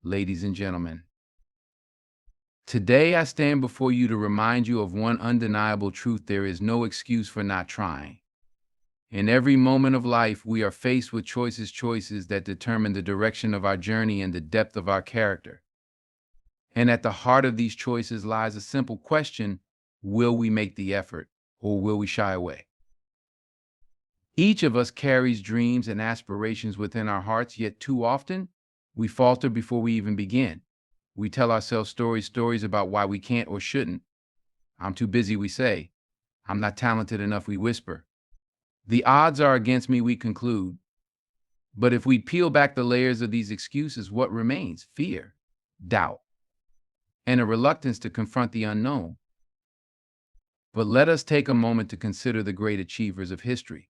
ladies and gentlemen. Today I stand before you to remind you of one undeniable truth: there is no excuse for not trying. In every moment of life, we are faced with choices that determine the direction of our journey and the depth of our character. And at the heart of these choices lies a simple question: will we make the effort or will we shy away? Each of us carries dreams and aspirations within our hearts, yet too often we falter before we even begin. We tell ourselves stories about why we can't or shouldn't. I'm too busy, we say. I'm not talented enough, we whisper. The odds are against me, we conclude. But if we peel back the layers of these excuses, what remains? Fear, doubt, and a reluctance to confront the unknown. But let us take a moment to consider the great achievers of history.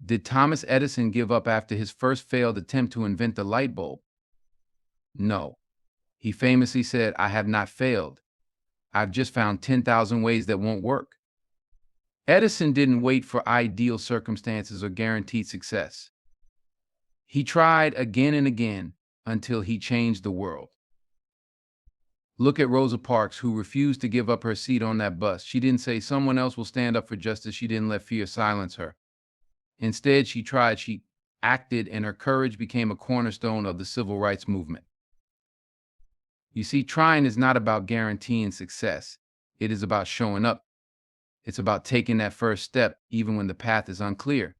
Did Thomas Edison give up after his first failed attempt to invent the light bulb? No. He famously said, "I have not failed. I've just found 10,000 ways that won't work." Edison didn't wait for ideal circumstances or guaranteed success. He tried again and again until he changed the world. Look at Rosa Parks, who refused to give up her seat on that bus. She didn't say someone else will stand up for justice. She didn't let fear silence her. Instead, she acted, and her courage became a cornerstone of the civil rights movement. You see, trying is not about guaranteeing success. It is about showing up. It's about taking that first step, even when the path is unclear.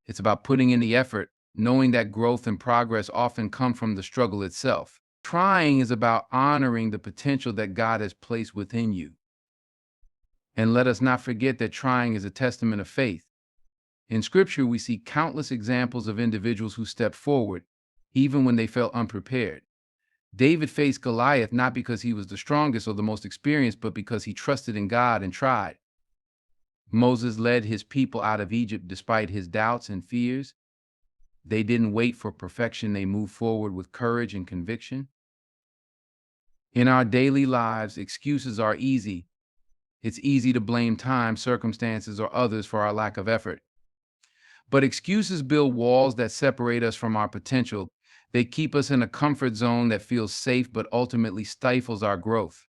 It's about putting in the effort, knowing that growth and progress often come from the struggle itself. Trying is about honoring the potential that God has placed within you. And let us not forget that trying is a testament of faith. In Scripture, we see countless examples of individuals who stepped forward, even when they felt unprepared. David faced Goliath not because he was the strongest or the most experienced, but because he trusted in God and tried. Moses led his people out of Egypt despite his doubts and fears. They didn't wait for perfection, they moved forward with courage and conviction. In our daily lives, excuses are easy. It's easy to blame time, circumstances, or others for our lack of effort. But excuses build walls that separate us from our potential. They keep us in a comfort zone that feels safe but ultimately stifles our growth.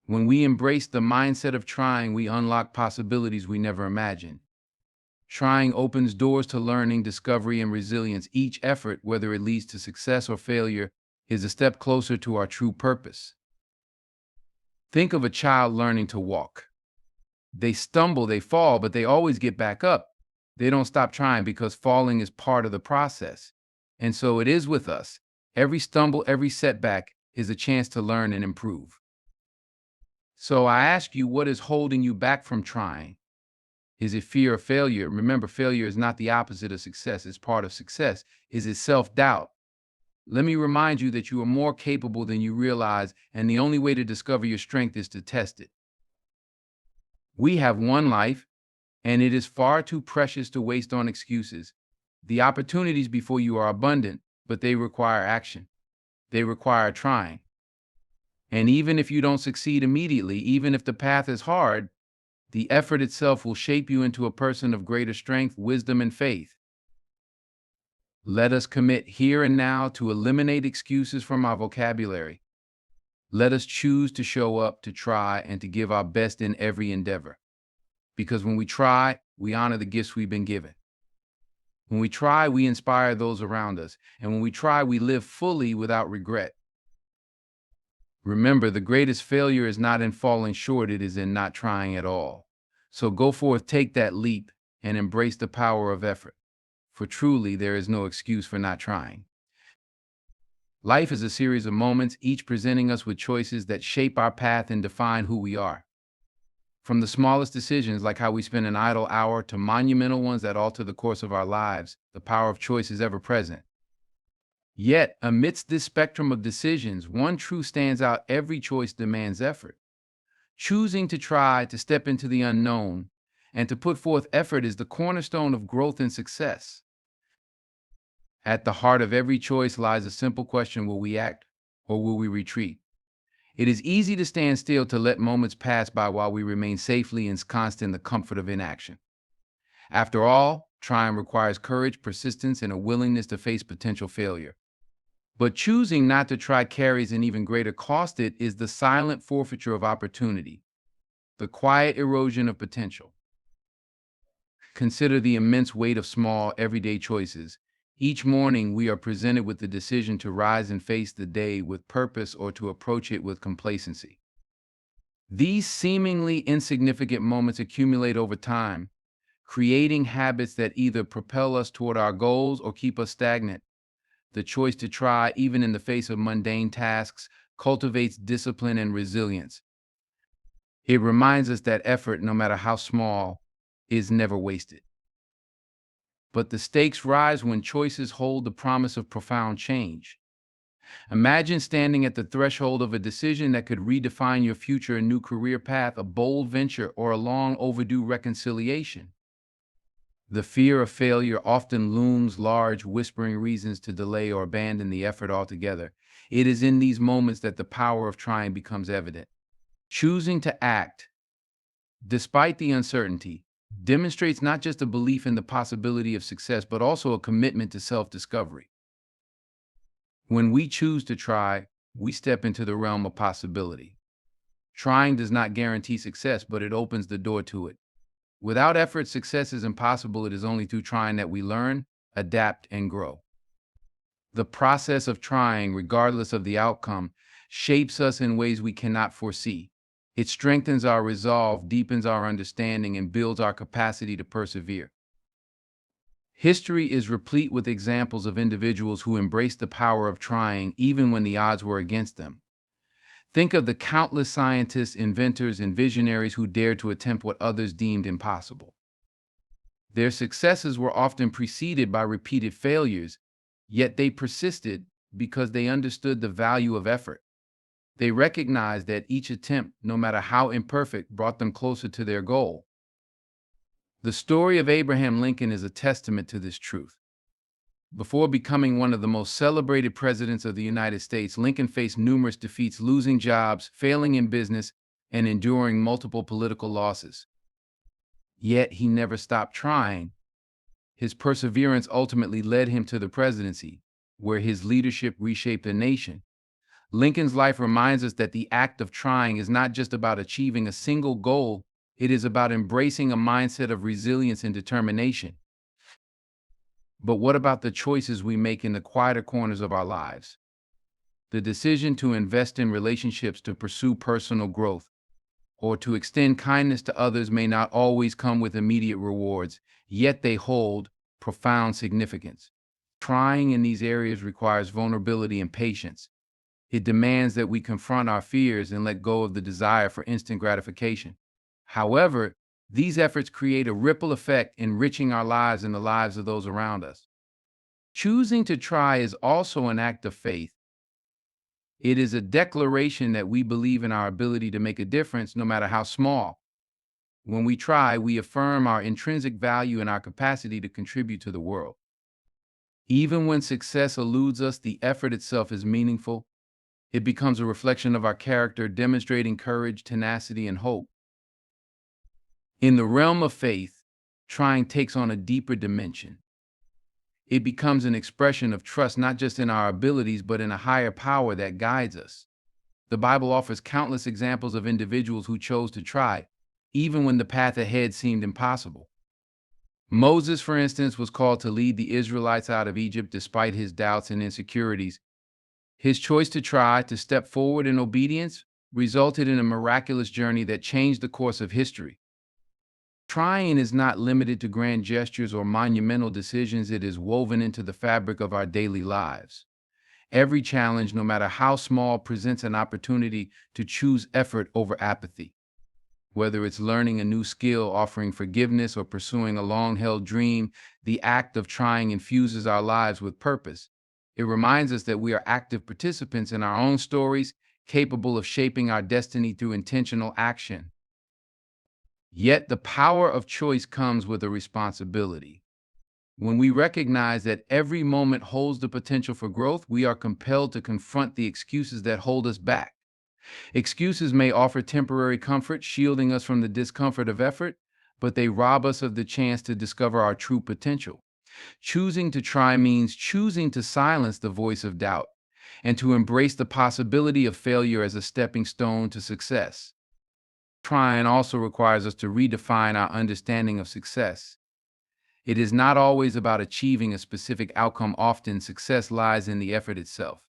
When we embrace the mindset of trying, we unlock possibilities we never imagined. Trying opens doors to learning, discovery, and resilience. Each effort, whether it leads to success or failure, is a step closer to our true purpose. Think of a child learning to walk. They stumble, they fall, but they always get back up. They don't stop trying because falling is part of the process. And so it is with us. Every stumble, every setback is a chance to learn and improve. So I ask you, what is holding you back from trying? Is it fear of failure? Remember, failure is not the opposite of success, it's part of success. Is it self-doubt? Let me remind you that you are more capable than you realize, and the only way to discover your strength is to test it. We have one life, and it is far too precious to waste on excuses. The opportunities before you are abundant, but they require action. They require trying. And even if you don't succeed immediately, even if the path is hard, the effort itself will shape you into a person of greater strength, wisdom, and faith. Let us commit here and now to eliminate excuses from our vocabulary. Let us choose to show up, to try, and to give our best in every endeavor. Because when we try, we honor the gifts we've been given. When we try, we inspire those around us. And when we try, we live fully without regret. Remember, the greatest failure is not in falling short, it is in not trying at all. So go forth, take that leap, and embrace the power of effort. For truly, there is no excuse for not trying. Life is a series of moments, each presenting us with choices that shape our path and define who we are. From the smallest decisions, like how we spend an idle hour, to monumental ones that alter the course of our lives, the power of choice is ever present. Yet, amidst this spectrum of decisions, one truth stands out: every choice demands effort. Choosing to try, to step into the unknown, and to put forth effort is the cornerstone of growth and success. At the heart of every choice lies a simple question: will we act or will we retreat? It is easy to stand still, to let moments pass by while we remain safely ensconced in the comfort of inaction. After all, trying requires courage, persistence, and a willingness to face potential failure. But choosing not to try carries an even greater cost. It is the silent forfeiture of opportunity, the quiet erosion of potential. Consider the immense weight of small, everyday choices. Each morning, we are presented with the decision to rise and face the day with purpose or to approach it with complacency. These seemingly insignificant moments accumulate over time, creating habits that either propel us toward our goals or keep us stagnant. The choice to try, even in the face of mundane tasks, cultivates discipline and resilience. It reminds us that effort, no matter how small, is never wasted. But the stakes rise when choices hold the promise of profound change. Imagine standing at the threshold of a decision that could redefine your future, a new career path, a bold venture, or a long overdue reconciliation. The fear of failure often looms large, whispering reasons to delay or abandon the effort altogether. It is in these moments that the power of trying becomes evident. Choosing to act, despite the uncertainty, demonstrates not just a belief in the possibility of success, but also a commitment to self-discovery. When we choose to try, we step into the realm of possibility. Trying does not guarantee success, but it opens the door to it. Without effort, success is impossible. It is only through trying that we learn, adapt, and grow. The process of trying, regardless of the outcome, shapes us in ways we cannot foresee. It strengthens our resolve, deepens our understanding, and builds our capacity to persevere. History is replete with examples of individuals who embraced the power of trying even when the odds were against them. Think of the countless scientists, inventors, and visionaries who dared to attempt what others deemed impossible. Their successes were often preceded by repeated failures, yet they persisted because they understood the value of effort. They recognized that each attempt, no matter how imperfect, brought them closer to their goal. The story of Abraham Lincoln is a testament to this truth. Before becoming one of the most celebrated presidents of the United States, Lincoln faced numerous defeats, losing jobs, failing in business, and enduring multiple political losses. Yet he never stopped trying. His perseverance ultimately led him to the presidency, where his leadership reshaped a nation. Lincoln's life reminds us that the act of trying is not just about achieving a single goal, it is about embracing a mindset of resilience and determination. But what about the choices we make in the quieter corners of our lives? The decision to invest in relationships, to pursue personal growth, or to extend kindness to others may not always come with immediate rewards, yet they hold profound significance. Trying in these areas requires vulnerability and patience. It demands that we confront our fears and let go of the desire for instant gratification. However, these efforts create a ripple effect, enriching our lives and the lives of those around us. Choosing to try is also an act of faith. It is a declaration that we believe in our ability to make a difference, no matter how small. When we try, we affirm our intrinsic value and our capacity to contribute to the world. Even when success eludes us, the effort itself is meaningful. It becomes a reflection of our character, demonstrating courage, tenacity, and hope. In the realm of faith, trying takes on a deeper dimension. It becomes an expression of trust, not just in our abilities, but in a higher power that guides us. The Bible offers countless examples of individuals who chose to try, even when the path ahead seemed impossible. Moses, for instance, was called to lead the Israelites out of Egypt despite his doubts and insecurities. His choice to try, to step forward in obedience, resulted in a miraculous journey that changed the course of history. Trying is not limited to grand gestures or monumental decisions. It is woven into the fabric of our daily lives. Every challenge, no matter how small, presents an opportunity to choose effort over apathy. Whether it's learning a new skill, offering forgiveness, or pursuing a long-held dream, the act of trying infuses our lives with purpose. It reminds us that we are active participants in our own stories, capable of shaping our destiny through intentional action. Yet the power of choice comes with a responsibility. When we recognize that every moment holds the potential for growth, we are compelled to confront the excuses that hold us back. Excuses may offer temporary comfort, shielding us from the discomfort of effort, but they rob us of the chance to discover our true potential. Choosing to try means choosing to silence the voice of doubt. and to embrace the possibility of failure as a stepping stone to success. Trying also requires us to redefine our understanding of success. It is not always about achieving a specific outcome. Often, success lies in the effort itself.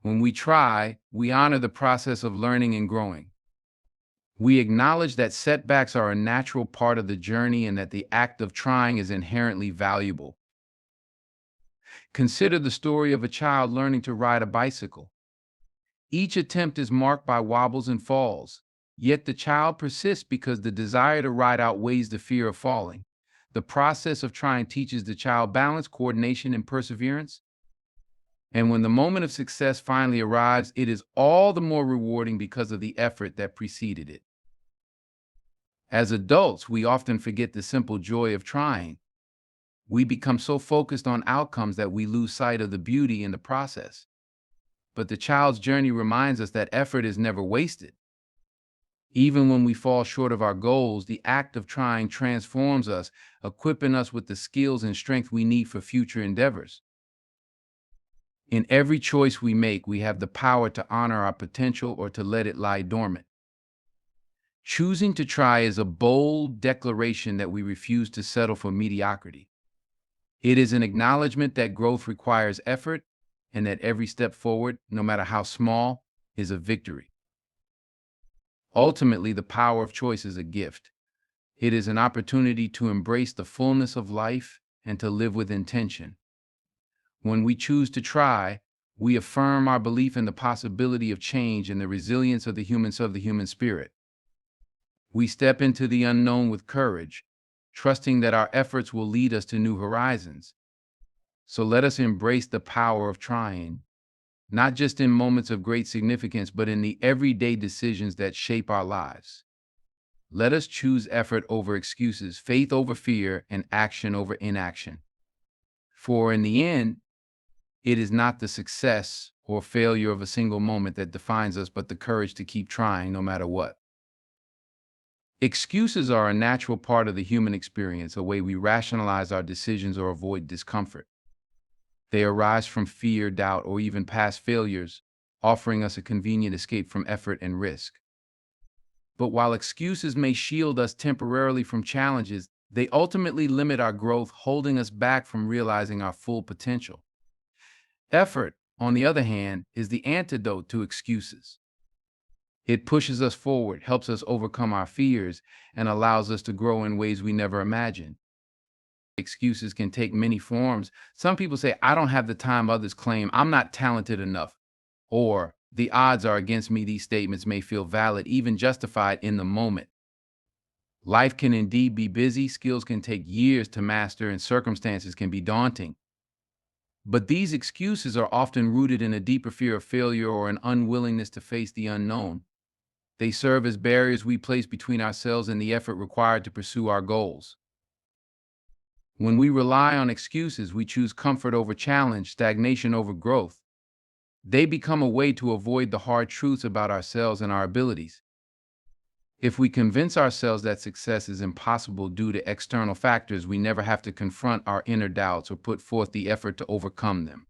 When we try, we honor the process of learning and growing. We acknowledge that setbacks are a natural part of the journey and that the act of trying is inherently valuable. Consider the story of a child learning to ride a bicycle. Each attempt is marked by wobbles and falls, yet the child persists because the desire to ride outweighs the fear of falling. The process of trying teaches the child balance, coordination, and perseverance. And when the moment of success finally arrives, it is all the more rewarding because of the effort that preceded it. As adults, we often forget the simple joy of trying. We become so focused on outcomes that we lose sight of the beauty in the process. But the child's journey reminds us that effort is never wasted. Even when we fall short of our goals, the act of trying transforms us, equipping us with the skills and strength we need for future endeavors. In every choice we make, we have the power to honor our potential or to let it lie dormant. Choosing to try is a bold declaration that we refuse to settle for mediocrity. It is an acknowledgement that growth requires effort and that every step forward, no matter how small, is a victory. Ultimately, the power of choice is a gift. It is an opportunity to embrace the fullness of life and to live with intention. When we choose to try, we affirm our belief in the possibility of change and the resilience of the human spirit. We step into the unknown with courage, trusting that our efforts will lead us to new horizons. So let us embrace the power of trying, not just in moments of great significance, but in the everyday decisions that shape our lives. Let us choose effort over excuses, faith over fear, and action over inaction. For in the end, it is not the success or failure of a single moment that defines us, but the courage to keep trying no matter what. Excuses are a natural part of the human experience, a way we rationalize our decisions or avoid discomfort. They arise from fear, doubt, or even past failures, offering us a convenient escape from effort and risk. But while excuses may shield us temporarily from challenges, they ultimately limit our growth, holding us back from realizing our full potential. Effort, on the other hand, is the antidote to excuses. It pushes us forward, helps us overcome our fears, and allows us to grow in ways we never imagined. Excuses can take many forms. Some people say, I don't have the time. Others claim, I'm not talented enough. Or, the odds are against me. These statements may feel valid, even justified in the moment. Life can indeed be busy, skills can take years to master, and circumstances can be daunting. But these excuses are often rooted in a deeper fear of failure or an unwillingness to face the unknown. They serve as barriers we place between ourselves and the effort required to pursue our goals. When we rely on excuses, we choose comfort over challenge, stagnation over growth. They become a way to avoid the hard truths about ourselves and our abilities. If we convince ourselves that success is impossible due to external factors, we never have to confront our inner doubts or put forth the effort to overcome them.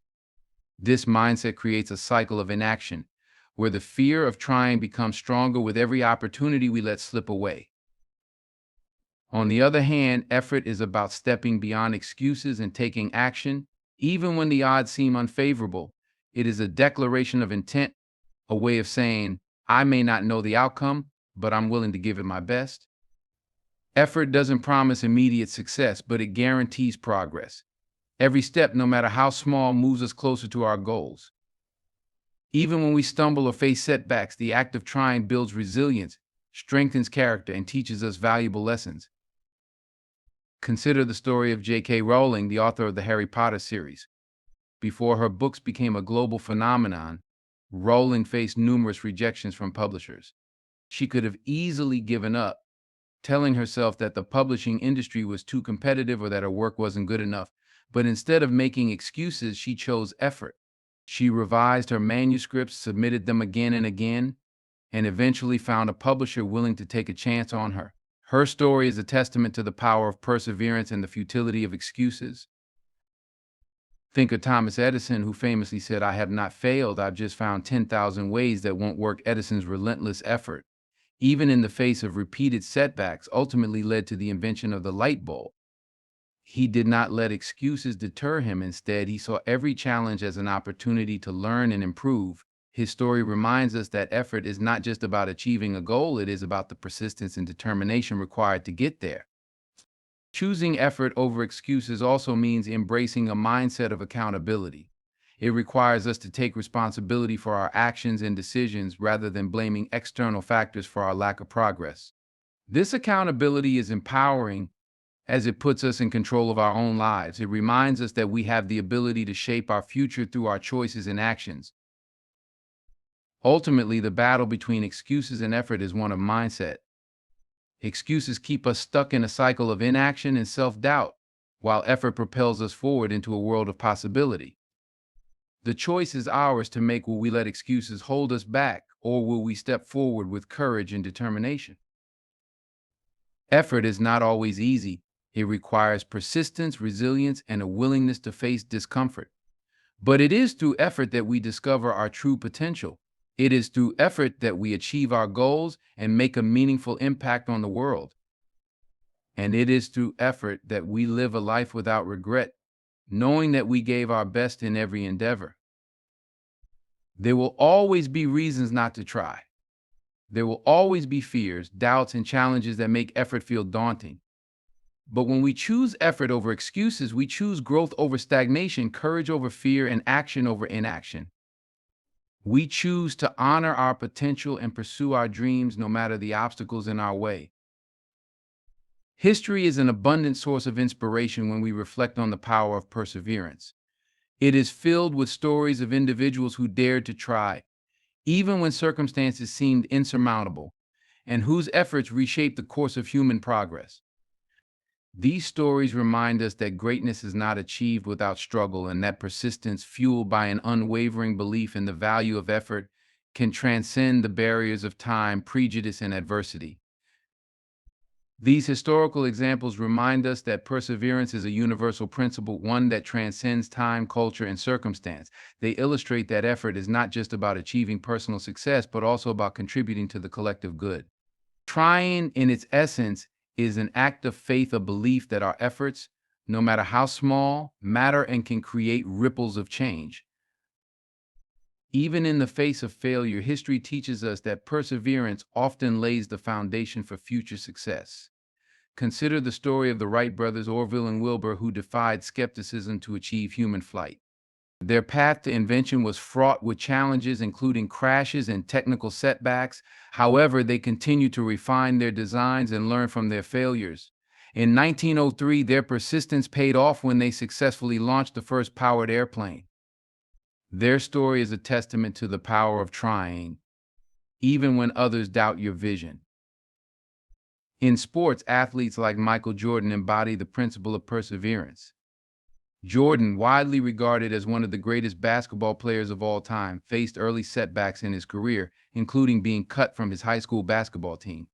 This mindset creates a cycle of inaction, where the fear of trying becomes stronger with every opportunity we let slip away. On the other hand, effort is about stepping beyond excuses and taking action, even when the odds seem unfavorable. It is a declaration of intent, a way of saying, I may not know the outcome, but I'm willing to give it my best. Effort doesn't promise immediate success, but it guarantees progress. Every step, no matter how small, moves us closer to our goals. Even when we stumble or face setbacks, the act of trying builds resilience, strengthens character, and teaches us valuable lessons. Consider the story of J.K. Rowling, the author of the Harry Potter series. Before her books became a global phenomenon, Rowling faced numerous rejections from publishers. She could have easily given up, telling herself that the publishing industry was too competitive or that her work wasn't good enough. But instead of making excuses, she chose effort. She revised her manuscripts, submitted them again and again, and eventually found a publisher willing to take a chance on her. Her story is a testament to the power of perseverance and the futility of excuses. Think of Thomas Edison, who famously said, "I have not failed, I've just found 10,000 ways that won't work." Edison's relentless effort, even in the face of repeated setbacks, ultimately led to the invention of the light bulb. He did not let excuses deter him. Instead, he saw every challenge as an opportunity to learn and improve. His story reminds us that effort is not just about achieving a goal, it is about the persistence and determination required to get there. Choosing effort over excuses also means embracing a mindset of accountability. It requires us to take responsibility for our actions and decisions rather than blaming external factors for our lack of progress. This accountability is empowering as it puts us in control of our own lives. It reminds us that we have the ability to shape our future through our choices and actions. Ultimately, the battle between excuses and effort is one of mindset. Excuses keep us stuck in a cycle of inaction and self-doubt, while effort propels us forward into a world of possibility. The choice is ours to make. Will we let excuses hold us back, or will we step forward with courage and determination? Effort is not always easy. It requires persistence, resilience, and a willingness to face discomfort. But it is through effort that we discover our true potential. It is through effort that we achieve our goals and make a meaningful impact on the world. And it is through effort that we live a life without regret, knowing that we gave our best in every endeavor. There will always be reasons not to try. There will always be fears, doubts, and challenges that make effort feel daunting. But when we choose effort over excuses, we choose growth over stagnation, courage over fear, and action over inaction. We choose to honor our potential and pursue our dreams no matter the obstacles in our way. History is an abundant source of inspiration when we reflect on the power of perseverance. It is filled with stories of individuals who dared to try, even when circumstances seemed insurmountable, and whose efforts reshaped the course of human progress. These stories remind us that greatness is not achieved without struggle, and that persistence, fueled by an unwavering belief in the value of effort, can transcend the barriers of time, prejudice, and adversity. These historical examples remind us that perseverance is a universal principle, one that transcends time, culture, and circumstance. They illustrate that effort is not just about achieving personal success, but also about contributing to the collective good. Trying, in its essence, is an act of faith, a belief that our efforts, no matter how small, matter and can create ripples of change. Even in the face of failure, history teaches us that perseverance often lays the foundation for future success. Consider the story of the Wright brothers, Orville and Wilbur, who defied skepticism to achieve human flight. Their path to invention was fraught with challenges, including crashes and technical setbacks. However, they continued to refine their designs and learn from their failures. In 1903, their persistence paid off when they successfully launched the first powered airplane. Their story is a testament to the power of trying, even when others doubt your vision. In sports, athletes like Michael Jordan embody the principle of perseverance. Jordan, widely regarded as one of the greatest basketball players of all time, faced early setbacks in his career, including being cut from his high school basketball team.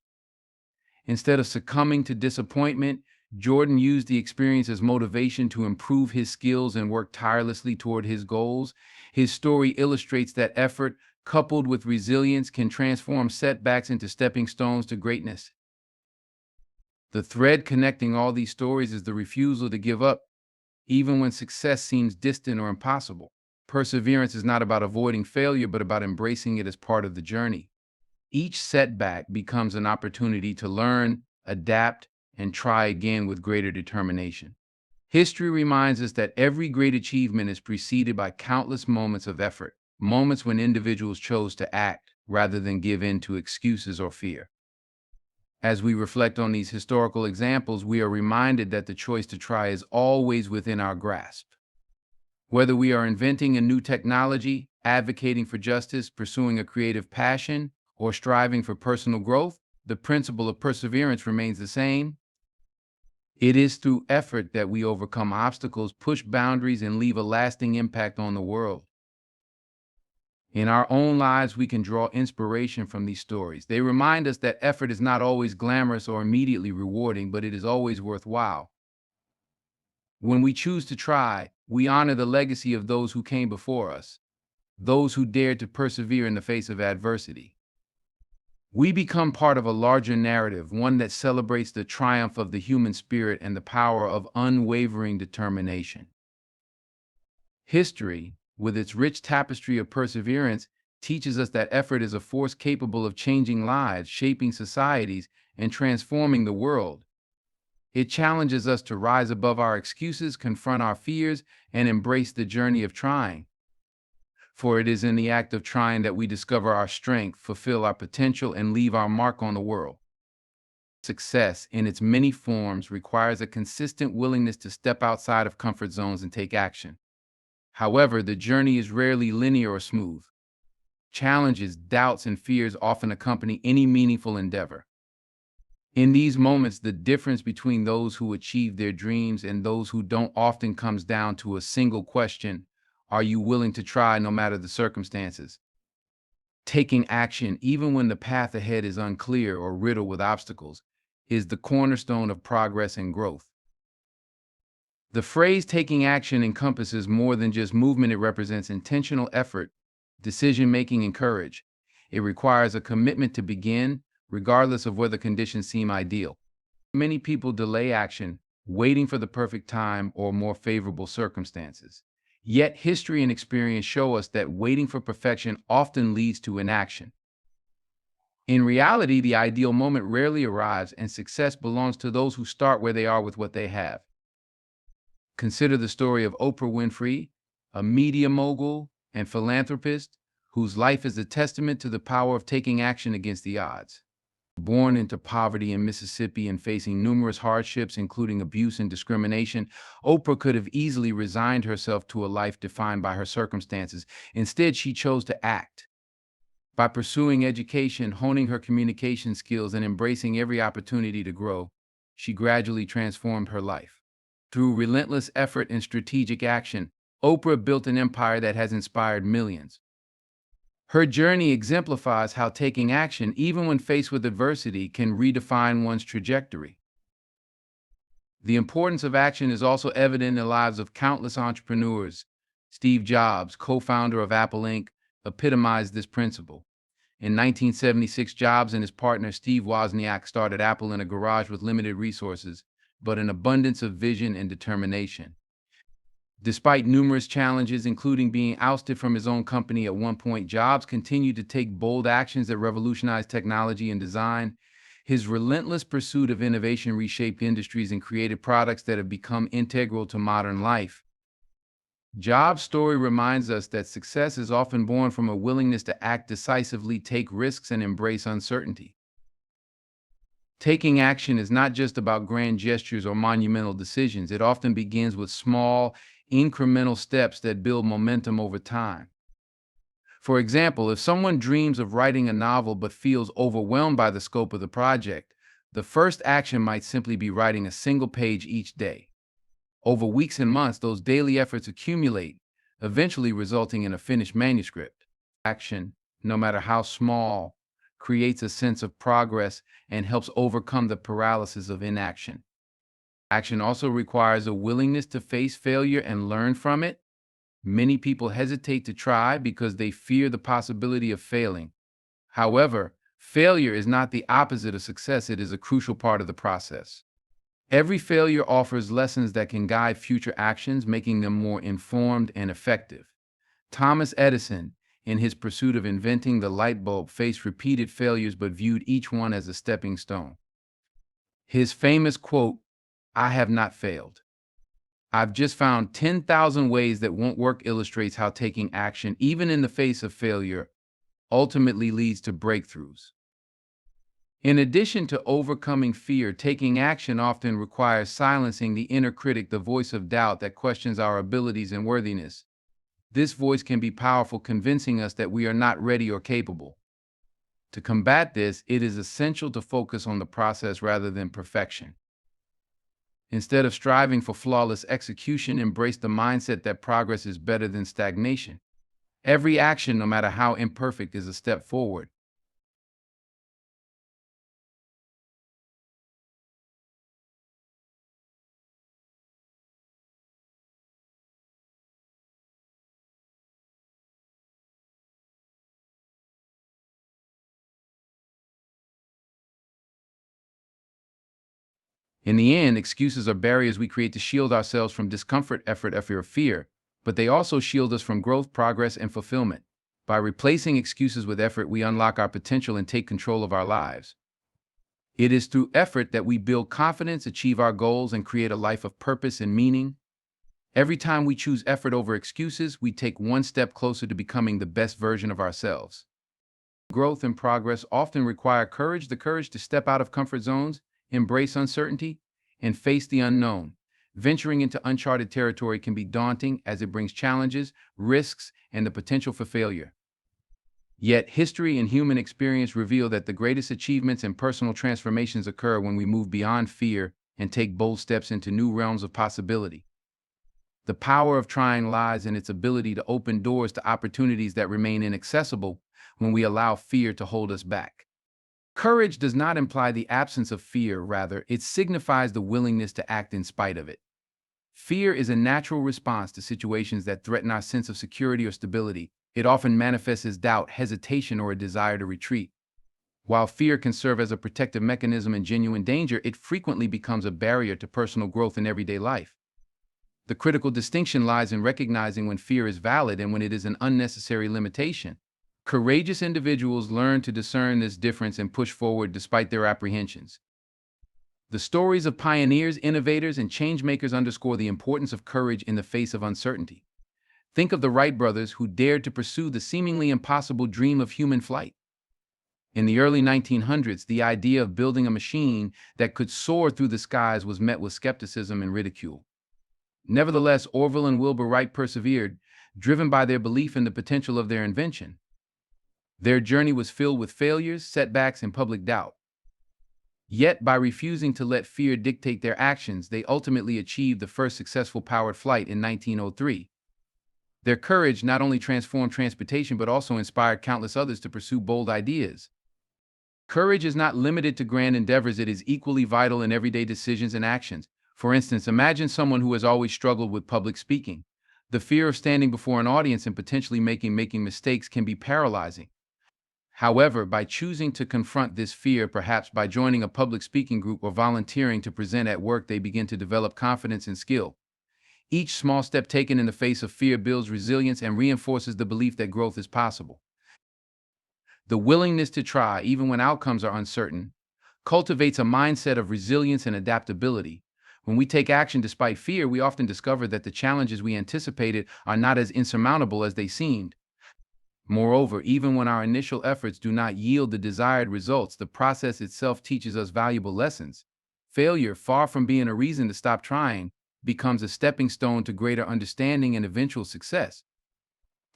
Instead of succumbing to disappointment, Jordan used the experience as motivation to improve his skills and work tirelessly toward his goals. His story illustrates that effort, coupled with resilience, can transform setbacks into stepping stones to greatness. The thread connecting all these stories is the refusal to give up, even when success seems distant or impossible. Perseverance is not about avoiding failure, but about embracing it as part of the journey. Each setback becomes an opportunity to learn, adapt, and try again with greater determination. History reminds us that every great achievement is preceded by countless moments of effort, moments when individuals chose to act rather than give in to excuses or fear. As we reflect on these historical examples, we are reminded that the choice to try is always within our grasp. Whether we are inventing a new technology, advocating for justice, pursuing a creative passion, or striving for personal growth, the principle of perseverance remains the same. It is through effort that we overcome obstacles, push boundaries, and leave a lasting impact on the world. In our own lives, we can draw inspiration from these stories. They remind us that effort is not always glamorous or immediately rewarding, but it is always worthwhile. When we choose to try, We honor the legacy of those who came before us, those who dared to persevere in the face of adversity. We become part of a larger narrative, one that celebrates the triumph of the human spirit and the power of unwavering determination. History, with its rich tapestry of perseverance, teaches us that effort is a force capable of changing lives, shaping societies, and transforming the world. It challenges us to rise above our excuses, confront our fears, and embrace the journey of trying. For it is in the act of trying that we discover our strength, fulfill our potential, and leave our mark on the world. Success, in its many forms, requires a consistent willingness to step outside of comfort zones and take action. However, the journey is rarely linear or smooth. Challenges, doubts, and fears often accompany any meaningful endeavor. In these moments, the difference between those who achieve their dreams and those who don't often comes down to a single question: are you willing to try no matter the circumstances? Taking action, even when the path ahead is unclear or riddled with obstacles, is the cornerstone of progress and growth. The phrase taking action encompasses more than just movement. It represents intentional effort, decision-making, and courage. It requires a commitment to begin, regardless of whether conditions seem ideal. Many people delay action, waiting for the perfect time or more favorable circumstances. Yet history and experience show us that waiting for perfection often leads to inaction. In reality, the ideal moment rarely arrives, and success belongs to those who start where they are with what they have. Consider the story of Oprah Winfrey, a media mogul and philanthropist whose life is a testament to the power of taking action against the odds. Born into poverty in Mississippi and facing numerous hardships, including abuse and discrimination, Oprah could have easily resigned herself to a life defined by her circumstances. Instead, she chose to act. By pursuing education, honing her communication skills, and embracing every opportunity to grow, she gradually transformed her life. Through relentless effort and strategic action, Oprah built an empire that has inspired millions. Her journey exemplifies how taking action, even when faced with adversity, can redefine one's trajectory. The importance of action is also evident in the lives of countless entrepreneurs. Steve Jobs, co-founder of Apple Inc., epitomized this principle. In 1976, Jobs and his partner Steve Wozniak started Apple in a garage with limited resources, but an abundance of vision and determination. Despite numerous challenges, including being ousted from his own company at one point, Jobs continued to take bold actions that revolutionized technology and design. His relentless pursuit of innovation reshaped industries and created products that have become integral to modern life. Jobs' story reminds us that success is often born from a willingness to act decisively, take risks, and embrace uncertainty. Taking action is not just about grand gestures or monumental decisions. It often begins with small, incremental steps that build momentum over time. For example, if someone dreams of writing a novel but feels overwhelmed by the scope of the project, the first action might simply be writing a single page each day. Over weeks and months, those daily efforts accumulate, eventually resulting in a finished manuscript. Action, no matter how small, creates a sense of progress and helps overcome the paralysis of inaction. Action also requires a willingness to face failure and learn from it. Many people hesitate to try because they fear the possibility of failing. However, failure is not the opposite of success. It is a crucial part of the process. Every failure offers lessons that can guide future actions, making them more informed and effective. Thomas Edison, in his pursuit of inventing the light bulb, faced repeated failures but viewed each one as a stepping stone. His famous quote, "I have not failed. I've just found 10,000 ways that won't work," illustrates how taking action, even in the face of failure, ultimately leads to breakthroughs. In addition to overcoming fear, taking action often requires silencing the inner critic, the voice of doubt that questions our abilities and worthiness. This voice can be powerful, convincing us that we are not ready or capable. To combat this, it is essential to focus on the process rather than perfection. Instead of striving for flawless execution, embrace the mindset that progress is better than stagnation. Every action, no matter how imperfect, is a step forward. In the end, excuses are barriers we create to shield ourselves from discomfort, effort, or fear, but they also shield us from growth, progress, and fulfillment. By replacing excuses with effort, we unlock our potential and take control of our lives. It is through effort that we build confidence, achieve our goals, and create a life of purpose and meaning. Every time we choose effort over excuses, we take one step closer to becoming the best version of ourselves. Growth and progress often require courage, the courage to step out of comfort zones, embrace uncertainty, and face the unknown. Venturing into uncharted territory can be daunting as it brings challenges, risks, and the potential for failure. Yet, history and human experience reveal that the greatest achievements and personal transformations occur when we move beyond fear and take bold steps into new realms of possibility. The power of trying lies in its ability to open doors to opportunities that remain inaccessible when we allow fear to hold us back. Courage does not imply the absence of fear, rather, it signifies the willingness to act in spite of it. Fear is a natural response to situations that threaten our sense of security or stability. It often manifests as doubt, hesitation, or a desire to retreat. While fear can serve as a protective mechanism in genuine danger, it frequently becomes a barrier to personal growth in everyday life. The critical distinction lies in recognizing when fear is valid and when it is an unnecessary limitation. Courageous individuals learn to discern this difference and push forward despite their apprehensions. The stories of pioneers, innovators, and changemakers underscore the importance of courage in the face of uncertainty. Think of the Wright brothers who dared to pursue the seemingly impossible dream of human flight. In the early 1900s, the idea of building a machine that could soar through the skies was met with skepticism and ridicule. Nevertheless, Orville and Wilbur Wright persevered, driven by their belief in the potential of their invention. Their journey was filled with failures, setbacks, and public doubt. Yet, by refusing to let fear dictate their actions, they ultimately achieved the first successful powered flight in 1903. Their courage not only transformed transportation but also inspired countless others to pursue bold ideas. Courage is not limited to grand endeavors, it is equally vital in everyday decisions and actions. For instance, imagine someone who has always struggled with public speaking. The fear of standing before an audience and potentially making mistakes can be paralyzing. However, by choosing to confront this fear, perhaps by joining a public speaking group or volunteering to present at work, they begin to develop confidence and skill. Each small step taken in the face of fear builds resilience and reinforces the belief that growth is possible. The willingness to try, even when outcomes are uncertain, cultivates a mindset of resilience and adaptability. When we take action despite fear, we often discover that the challenges we anticipated are not as insurmountable as they seemed. Moreover, even when our initial efforts do not yield the desired results, the process itself teaches us valuable lessons. Failure, far from being a reason to stop trying, becomes a stepping stone to greater understanding and eventual success.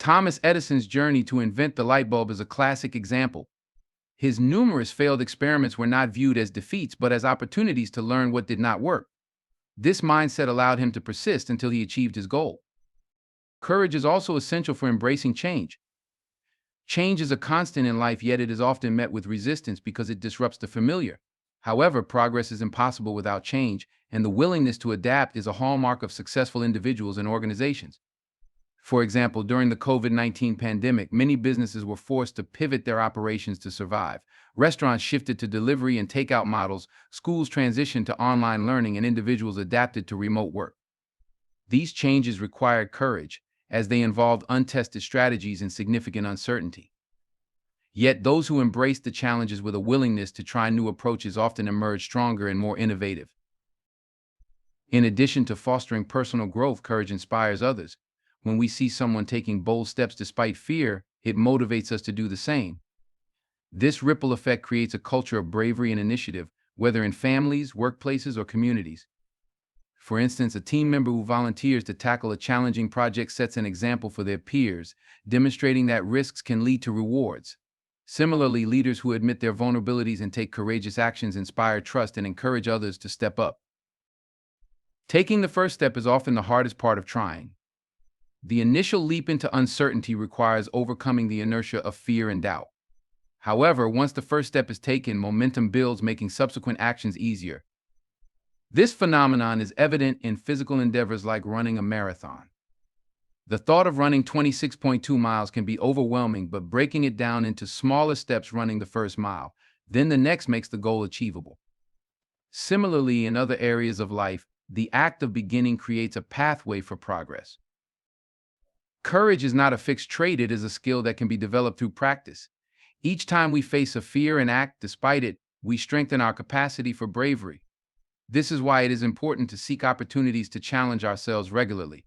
Thomas Edison's journey to invent the light bulb is a classic example. His numerous failed experiments were not viewed as defeats but as opportunities to learn what did not work. This mindset allowed him to persist until he achieved his goal. Courage is also essential for embracing change. Change is a constant in life, yet it is often met with resistance because it disrupts the familiar. However, progress is impossible without change, and the willingness to adapt is a hallmark of successful individuals and organizations. For example, during the COVID-19 pandemic, many businesses were forced to pivot their operations to survive. Restaurants shifted to delivery and takeout models, schools transitioned to online learning, and individuals adapted to remote work. These changes required courage, as they involved untested strategies and significant uncertainty. Yet those who embraced the challenges with a willingness to try new approaches often emerged stronger and more innovative. In addition to fostering personal growth, courage inspires others. When we see someone taking bold steps despite fear, it motivates us to do the same. This ripple effect creates a culture of bravery and initiative, whether in families, workplaces, or communities. For instance, a team member who volunteers to tackle a challenging project sets an example for their peers, demonstrating that risks can lead to rewards. Similarly, leaders who admit their vulnerabilities and take courageous actions inspire trust and encourage others to step up. Taking the first step is often the hardest part of trying. The initial leap into uncertainty requires overcoming the inertia of fear and doubt. However, once the first step is taken, momentum builds, making subsequent actions easier. This phenomenon is evident in physical endeavors like running a marathon. The thought of running 26.2 miles can be overwhelming, but breaking it down into smaller steps, running the first mile, then the next, makes the goal achievable. Similarly, in other areas of life, the act of beginning creates a pathway for progress. Courage is not a fixed trait, it is a skill that can be developed through practice. Each time we face a fear and act despite it, we strengthen our capacity for bravery. This is why it is important to seek opportunities to challenge ourselves regularly.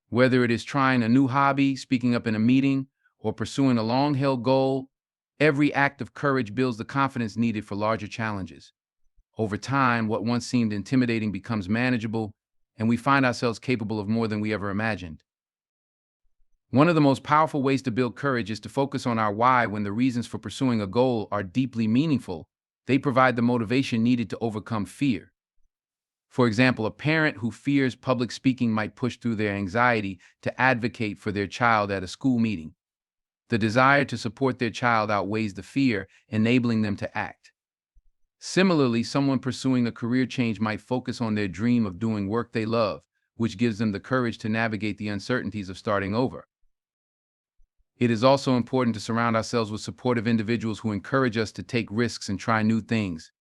Whether it is trying a new hobby, speaking up in a meeting, or pursuing a long held goal, every act of courage builds the confidence needed for larger challenges. Over time, what once seemed intimidating becomes manageable, and we find ourselves capable of more than we ever imagined. One of the most powerful ways to build courage is to focus on our why. When the reasons for pursuing a goal are deeply meaningful, they provide the motivation needed to overcome fear. For example, a parent who fears public speaking might push through their anxiety to advocate for their child at a school meeting. The desire to support their child outweighs the fear, enabling them to act. Similarly, someone pursuing a career change might focus on their dream of doing work they love, which gives them the courage to navigate the uncertainties of starting over. It is also important to surround ourselves with supportive individuals who encourage us to take risks and try new things.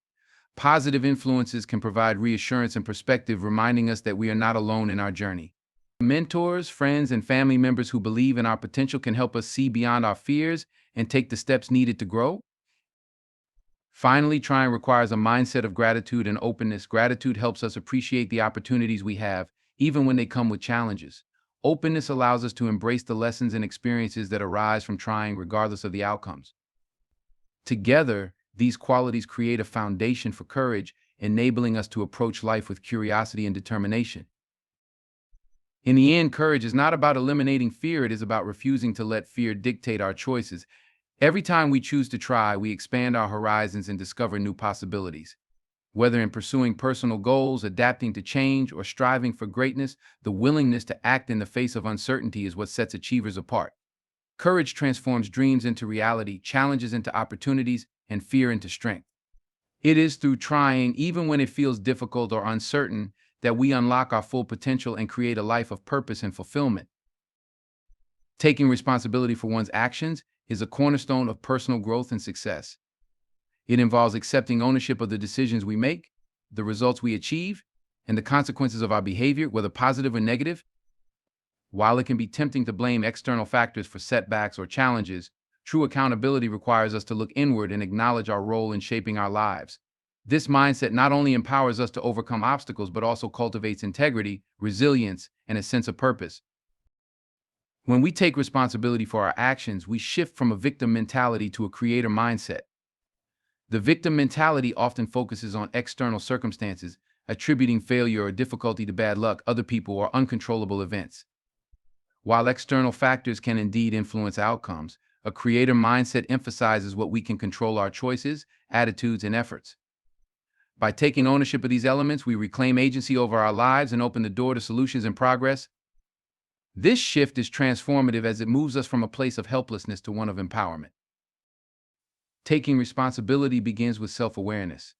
Positive influences can provide reassurance and perspective, reminding us that we are not alone in our journey. Mentors, friends, and family members who believe in our potential can help us see beyond our fears and take the steps needed to grow. Finally, trying requires a mindset of gratitude and openness. Gratitude helps us appreciate the opportunities we have, even when they come with challenges. Openness allows us to embrace the lessons and experiences that arise from trying, regardless of the outcomes. Together, these qualities create a foundation for courage, enabling us to approach life with curiosity and determination. In the end, courage is not about eliminating fear, it is about refusing to let fear dictate our choices. Every time we choose to try, we expand our horizons and discover new possibilities. Whether in pursuing personal goals, adapting to change, or striving for greatness, the willingness to act in the face of uncertainty is what sets achievers apart. Courage transforms dreams into reality, challenges into opportunities, and fear into strength. It is through trying, even when it feels difficult or uncertain, that we unlock our full potential and create a life of purpose and fulfillment. Taking responsibility for one's actions is a cornerstone of personal growth and success. It involves accepting ownership of the decisions we make, the results we achieve, and the consequences of our behavior, whether positive or negative. While it can be tempting to blame external factors for setbacks or challenges, true accountability requires us to look inward and acknowledge our role in shaping our lives. This mindset not only empowers us to overcome obstacles, but also cultivates integrity, resilience, and a sense of purpose. When we take responsibility for our actions, we shift from a victim mentality to a creator mindset. The victim mentality often focuses on external circumstances, attributing failure or difficulty to bad luck, other people, or uncontrollable events. While external factors can indeed influence outcomes, a creator mindset emphasizes what we can control: our choices, attitudes, and efforts. By taking ownership of these elements, we reclaim agency over our lives and open the door to solutions and progress. This shift is transformative as it moves us from a place of helplessness to one of empowerment. Taking responsibility begins with self-awareness.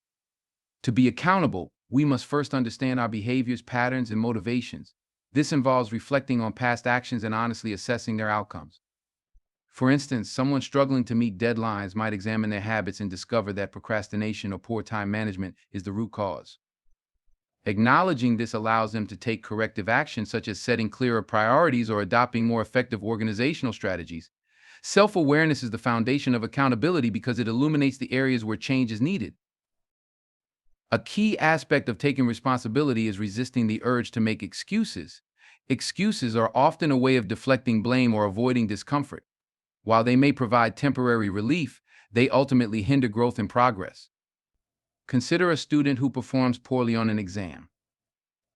To be accountable, we must first understand our behaviors, patterns, and motivations. This involves reflecting on past actions and honestly assessing their outcomes. For instance, someone struggling to meet deadlines might examine their habits and discover that procrastination or poor time management is the root cause. Acknowledging this allows them to take corrective action, such as setting clearer priorities or adopting more effective organizational strategies. Self-awareness is the foundation of accountability because it illuminates the areas where change is needed. A key aspect of taking responsibility is resisting the urge to make excuses. Excuses are often a way of deflecting blame or avoiding discomfort. While they may provide temporary relief, they ultimately hinder growth and progress. Consider a student who performs poorly on an exam.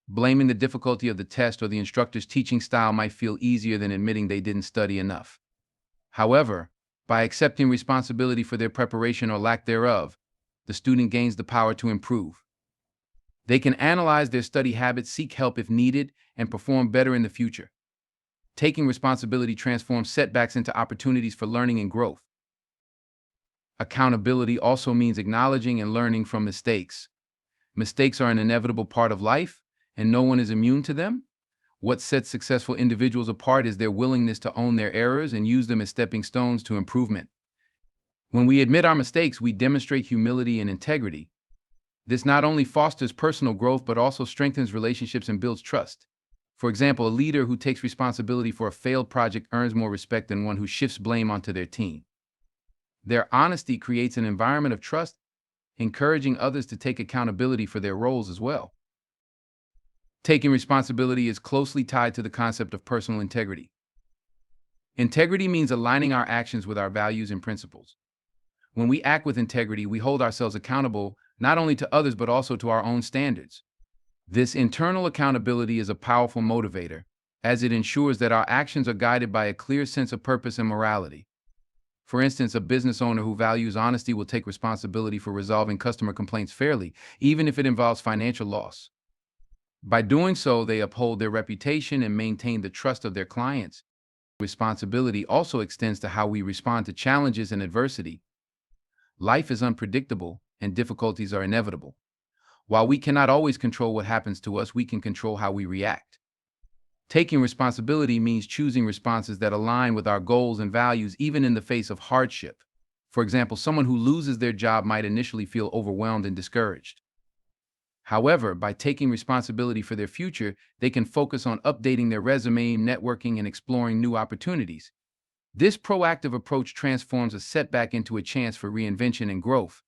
Blaming the difficulty of the test or the instructor's teaching style might feel easier than admitting they didn't study enough. However, by accepting responsibility for their preparation or lack thereof, the student gains the power to improve. They can analyze their study habits, seek help if needed, and perform better in the future. Taking responsibility transforms setbacks into opportunities for learning and growth. Accountability also means acknowledging and learning from mistakes. Mistakes are an inevitable part of life, and no one is immune to them. What sets successful individuals apart is their willingness to own their errors and use them as stepping stones to improvement. When we admit our mistakes, we demonstrate humility and integrity. This not only fosters personal growth but also strengthens relationships and builds trust. For example, a leader who takes responsibility for a failed project earns more respect than one who shifts blame onto their team. Their honesty creates an environment of trust, encouraging others to take accountability for their roles as well. Taking responsibility is closely tied to the concept of personal integrity. Integrity means aligning our actions with our values and principles. When we act with integrity, we hold ourselves accountable not only to others but also to our own standards. This internal accountability is a powerful motivator, as it ensures that our actions are guided by a clear sense of purpose and morality. For instance, a business owner who values honesty will take responsibility for resolving customer complaints fairly, even if it involves financial loss. By doing so, they uphold their reputation and maintain the trust of their clients. Responsibility also extends to how we respond to challenges and adversity. Life is unpredictable, and difficulties are inevitable. While we cannot always control what happens to us, we can control how we react. Taking responsibility means choosing responses that align with our goals and values, even in the face of hardship. For example, someone who loses their job might initially feel overwhelmed and discouraged. However, by taking responsibility for their future, they can focus on updating their resume, networking, and exploring new opportunities. This proactive approach transforms a setback into a chance for reinvention and growth.